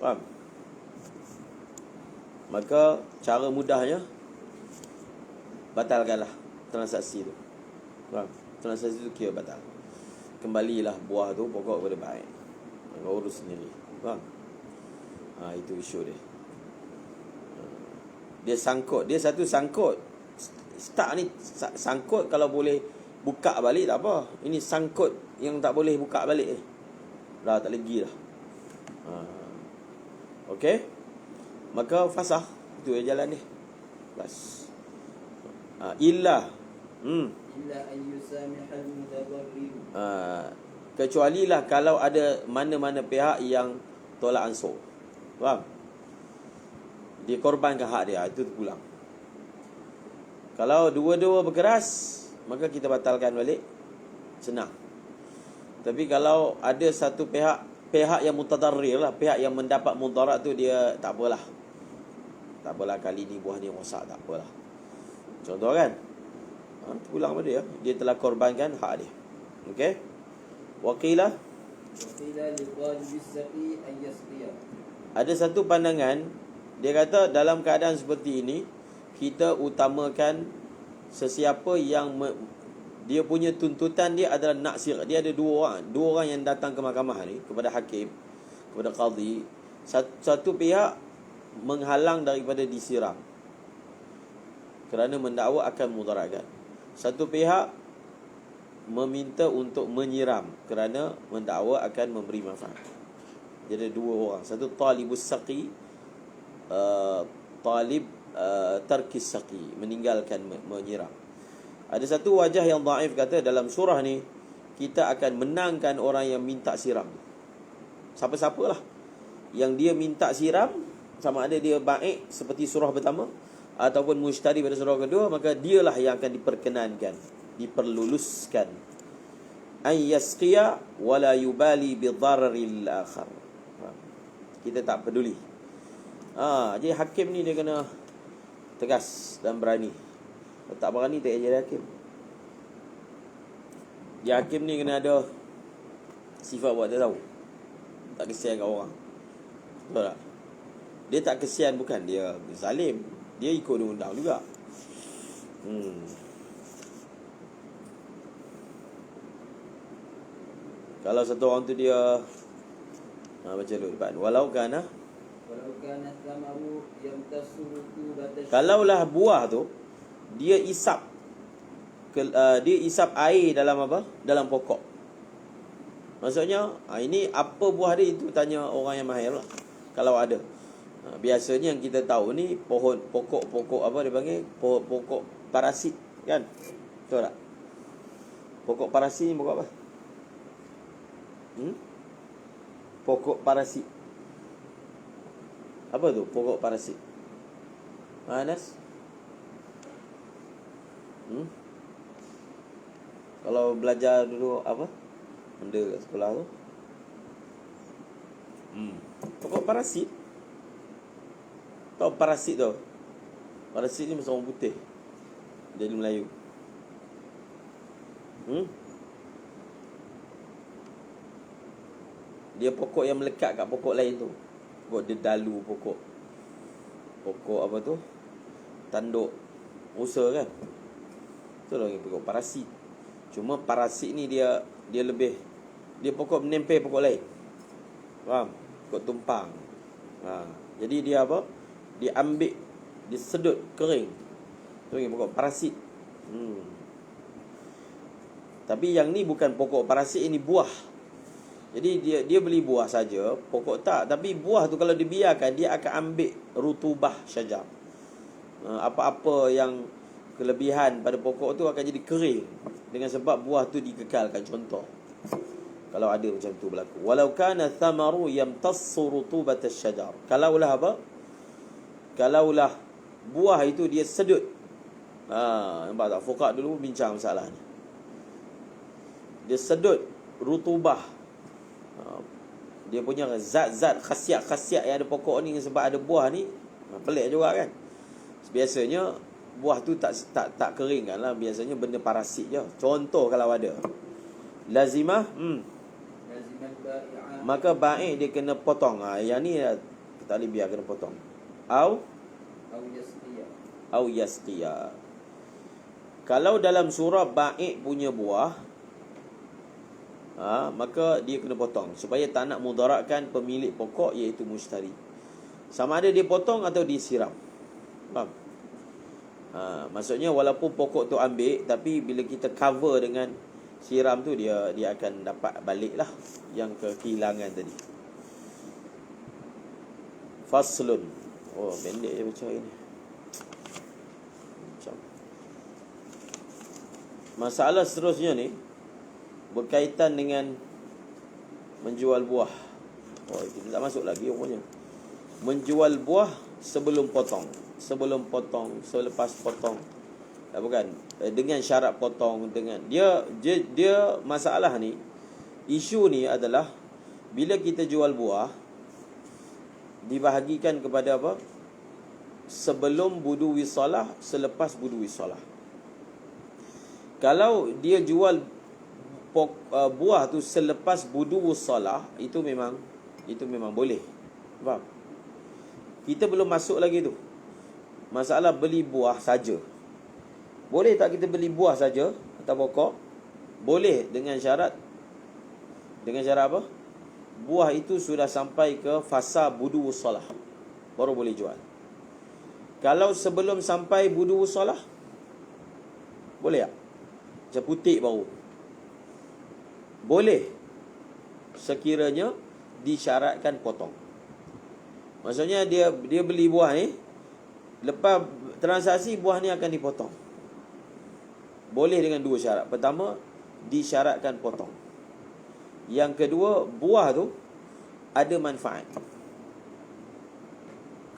Faham? Maka cara mudahnya batalkanlah transaksi tu. Faham? Transaksi tu kira batal. Kembalilah buah tu pokok kepada baik. Kau urus sendiri. Faham? Itu isu dia. Dia sangkut. Dia satu sangkut. Start ni sangkut kalau boleh buka balik tak apa. Ini sangkut yang tak boleh buka balik ni. Dah tak lagi dah. Okey. Maka fasah. Itu yang jalan ni. Bas. Illa ayyusamihal mutadarrir. Kecuali lah kalau ada mana-mana pihak yang tolak ansur. Faham? Dia korbankan hak dia, itu terpulang. Kalau dua-dua berkeras, maka kita batalkan balik. Senang. Tapi kalau ada satu pihak yang mutadarrir lah, pihak yang mendapat mudarat tu, dia tak apalah. Tak apalah, kali ni buah ni rosak, tak apalah. Contoh kan? Terpulang pada dia. Dia telah korbankan hak dia. Okey? Waqilah li talibis saqi ayyasqiya. Ada satu pandangan, dia kata dalam keadaan seperti ini, kita utamakan sesiapa yang dia punya tuntutan dia adalah naksir. Dia ada dua orang yang datang ke mahkamah ni, kepada hakim, kepada qadhi. Satu pihak menghalang daripada disiram kerana mendakwa akan mudaratkan. Satu pihak meminta untuk menyiram kerana mendakwa akan memberi manfaat. Jadi dua orang. Satu talibus saqi, talib tarkis saqi, meninggalkan menyiram. Ada satu wajah yang dhaif kata dalam surah ni kita akan menangkan orang yang minta siram. Siapa-siapalah yang dia minta siram, sama ada dia baik seperti surah pertama ataupun mujtari pada surah kedua, maka dialah yang akan diperkenankan, diperluluskan. Ay yasqiya wala yubali bi dhararil akhar. Kita tak peduli. Jadi hakim ni dia kena tegas dan berani. Kalau tak berani tak jadi hakim. Dia hakim ni kena ada sifat buat dia tahu. Tak kesian kat orang. Betul tak? Dia tak kesian, bukan dia zalim. Dia ikut undang-undang juga. Kalau satu orang tu dia baca dulu depan. Walau kana thamaru yamtasurutu batash. Kalaulah buah tu dia isap air dalam apa? Dalam pokok. Maksudnya ini apa buah dia, itu tanya orang yang mahir lah. Kalau ada. Biasanya yang kita tahu ni pokok apa dia panggil? Pokok parasit kan? Betul tak? Pokok parasit ni pokok apa? Pokok parasit. Apa tu pokok parasit? Anas? Kalau belajar dulu apa? Benda kat sekolah tu. Pokok parasit. Tahu parasit tu? Parasit ni macam orang putih. Jadi Melayu. Dia pokok yang melekat kat pokok lain tu. Pokok dedalu, pokok apa tu? Tanduk rusa kan? Tu lagi pokok parasit. Cuma parasit ni dia lebih, dia pokok menempel pokok lain. Faham? Pokok tumpang. Jadi dia apa? Dia ambil, dia sedut kering. Tu lagi pokok parasit. Tapi yang ni bukan pokok parasit, ini buah. Jadi dia beli buah saja, pokok tak. Tapi buah tu kalau dibiarkan, dia akan ambil rutubah syajar. Apa-apa yang kelebihan pada pokok tu akan jadi kering, dengan sebab buah tu dikekalkan. Contoh, kalau ada macam tu berlaku. Walau kana thamaru yamtassu rutubat asy-syajar. Kalaulah apa? Kalaulah buah itu dia sedut Nampak tak? Fuqaha dulu bincang masalah ni. Dia sedut rutubah, dia punya zat-zat, khasiat-khasiat yang ada pokok ni sebab ada buah ni, pelik juga kan. Biasanya buah tu tak kering kan lah. Biasanya benda parasit je. Contoh kalau ada lazimah, Lazimah bai'ah. maka baik dia kena potong. Yang ni tak boleh biar, kena potong. Au yasqiya. Kalau dalam surah baik punya buah, maka dia kena potong supaya tak nak mudaratkan pemilik pokok, iaitu mushtari. Sama ada dia potong atau disiram. Faham? Maksudnya walaupun pokok tu ambil, tapi bila kita cover dengan siram tu, dia akan dapat balik lah yang kehilangan tadi. Faslun. Oh, pendek je baca ini. Macam masalah seterusnya ni berkaitan dengan menjual buah. Oh, kita tak masuk lagi rupanya. Menjual buah sebelum potong, selepas potong. Bukan, dengan syarat potong, dengan dia masalah ni, isu ni adalah bila kita jual buah, dibahagikan kepada apa? Sebelum budu wisalah, selepas budu wisalah. Kalau dia jual buah tu selepas budu wisalah, itu memang boleh. Faham? Kita belum masuk lagi tu. Masalah beli buah saja. Boleh tak kita beli buah saja atau pokok? Boleh, dengan syarat apa? Buah itu sudah sampai ke fasa budu wusalah, baru boleh jual. Kalau sebelum sampai budu wusalah, boleh tak? Macam putik baru, boleh, sekiranya disyaratkan potong. Maksudnya dia beli buah ni, lepas transaksi buah ni akan dipotong. Boleh dengan dua syarat. Pertama, disyaratkan potong. Yang kedua, buah tu ada manfaat.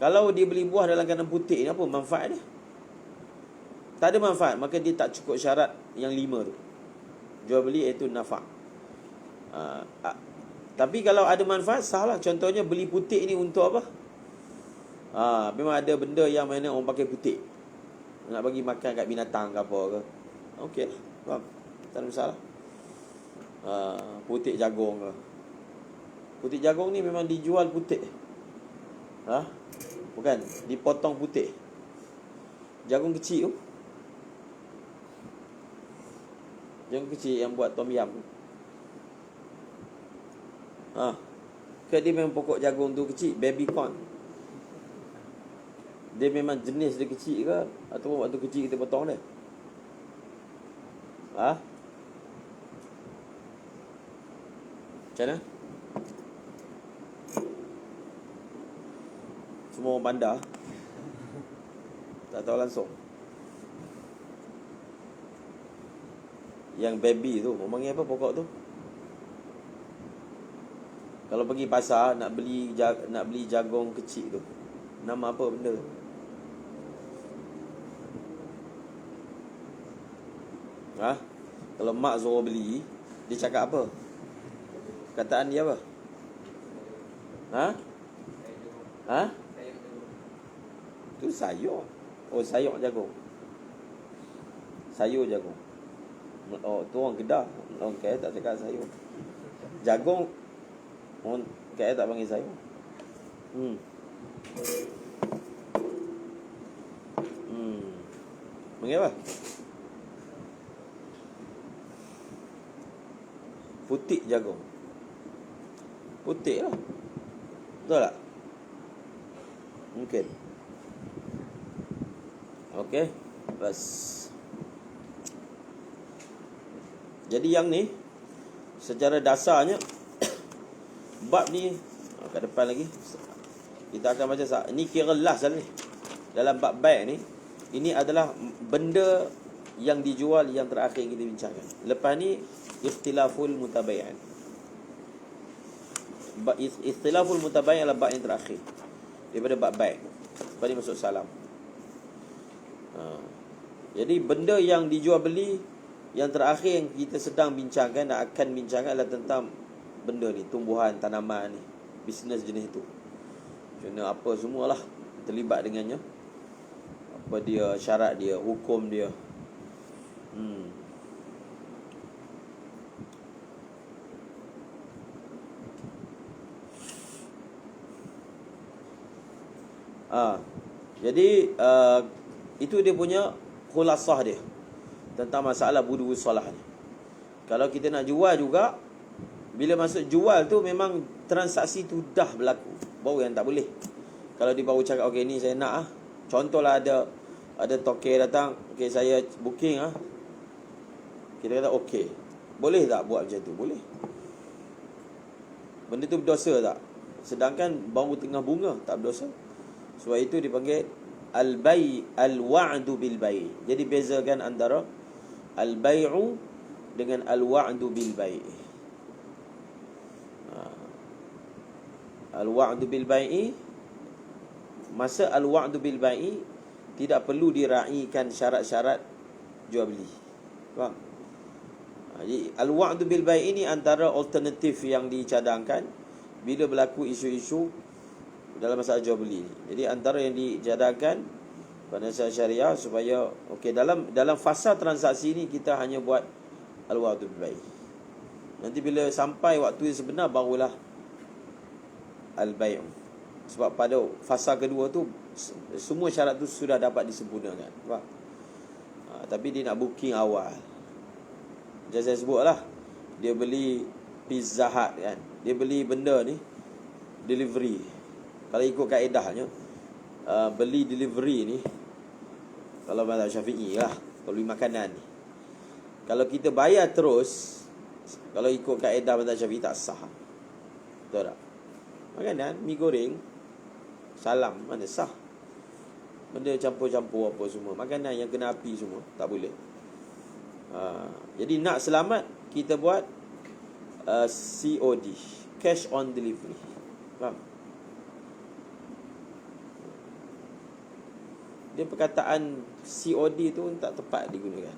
Kalau dia beli buah dalam keadaan putih ni, apa manfaat dia? Tak ada manfaat, maka dia tak cukup syarat yang 5 tu. Jual beli iaitu nafa'. Tapi kalau ada manfaat, sahlah. Contohnya beli putih ni untuk apa? Memang ada benda yang mana orang pakai putih, nak bagi makan kat binatang ke apa ke. Okey lah, faham? Tak ada masalah. Putik jagung ke. Putik jagung ni memang dijual putih. Bukan, dipotong putih. Jagung kecil tu, jagung kecil yang buat tom yam. Ke dia memang pokok jagung tu kecil, baby corn. Dia memang jenis dia kecil ke, atau waktu kecil kita potong dia? Macam mana? Semua orang bandar tak tahu langsung. Yang baby tu, orang panggil apa pokok tu? Kalau pergi pasar nak beli jagung kecil tu, nama apa benda? Kalau mak suruh beli, dia cakap apa? Kataan dia apa? Tu sayur. Oh, sayur jagung. Sayur jagung. Oh, tu orang Kedah. Orang KL tak cakap sayur. Jagung, orang KL tak panggil sayur. Panggil apa? Putik jagung. Putik lah. Betul tak? Mungkin. Okey. Bas. Jadi yang ni, secara dasarnya, bab ni, kat depan lagi, kita akan baca sah. Ini kira last ni. Dalam bab baik ni, ini adalah benda yang dijual yang terakhir kita bincangkan. Lepas ni, ikhtilaful mutabayan. Ikhtilaful mutabayan adalah bab yang terakhir daripada bab baik. Lepas ni masuk salam. Jadi benda yang dijual beli yang terakhir yang kita sedang bincangkan dan akan bincangkan adalah tentang benda ni, tumbuhan, tanaman ni, bisnes jenis itu. Kena apa semualah terlibat dengannya. Apa dia, syarat dia, hukum dia. Jadi itu dia punya khulasah dia tentang masalah budu salah ni. Kalau kita nak jual juga, bila masuk jual tu memang transaksi tu dah berlaku, baru yang tak boleh. Kalau dia baru cakap okey ni saya nak contohlah ada toke datang, okey saya booking kita kata okey, boleh tak buat macam tu? Boleh. Benda tu berdosa tak? Sedangkan baru tengah bunga, tak berdosa. Sebab itu dipanggil al-wa'du bil bai'. Jadi bezakan antara al-bai'u dengan al-wa'du bil bai'. Al-wa'du bil bai'i, masa al-wa'du bil bai'i tidak perlu diraikan syarat-syarat jual beli. Faham? Jadi al-wa'du bil bai'i ni antara alternatif yang dicadangkan bila berlaku isu-isu dalam masalah jual beli ni. Jadi antara yang dicadangkan pada syariah supaya dalam fasa transaksi ni kita hanya buat al-wa'du bil bai'. Nanti bila sampai waktu yang sebenar barulah al-bai'. Sebab pada fasa kedua tu semua syarat tu sudah dapat disempurnakan. Faham? Tapi dia nak booking awal. Macam saya sebutlah, dia beli Pizza Hut kan, dia beli benda ni delivery. Kalau ikut kaedahnya beli delivery ni, kalau mazhab Syafi'i lah, kalau beli makanan ni, kalau kita bayar terus, kalau ikut kaedah mazhab Syafi'i tak sah. Betul tak? Makanan, mi goreng, salam, mana sah? Benda campur-campur apa semua, makanan yang kena api semua, tak boleh. Jadi nak selamat, kita buat COD, cash on delivery. Faham? Dia perkataan COD tu tak tepat digunakan.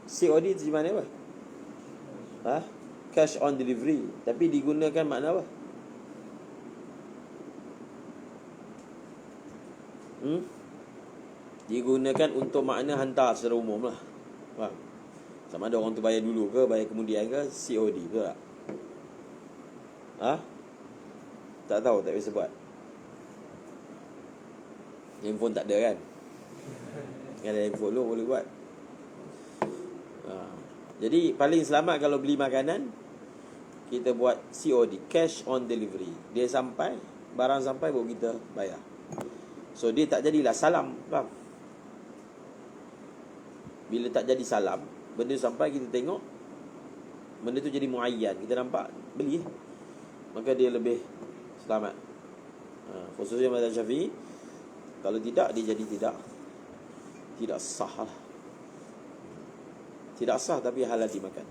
COD tu mana apa? Cash on delivery. Tapi digunakan makna apa? Digunakan untuk makna hantar secara umum lah. Faham? Sama ada orang tu bayar dulu ke, bayar kemudian ke, COD, betul tak? Tak tahu, tak biasa buat. Handphone tak ada kan? Kan ada handphone lu boleh buat. Jadi paling selamat kalau beli makanan, kita buat COD, cash on delivery. Dia sampai, barang sampai baru kita bayar. So dia tak jadilah salam. Faham? Bila tak jadi salam, benda sampai kita tengok, benda tu jadi muayyan, kita nampak, beli, maka dia lebih selamat. Khususnya mazhab Syafi'i, kalau tidak, dia jadi tidak sah lah. Tidak sah tapi halal dimakan.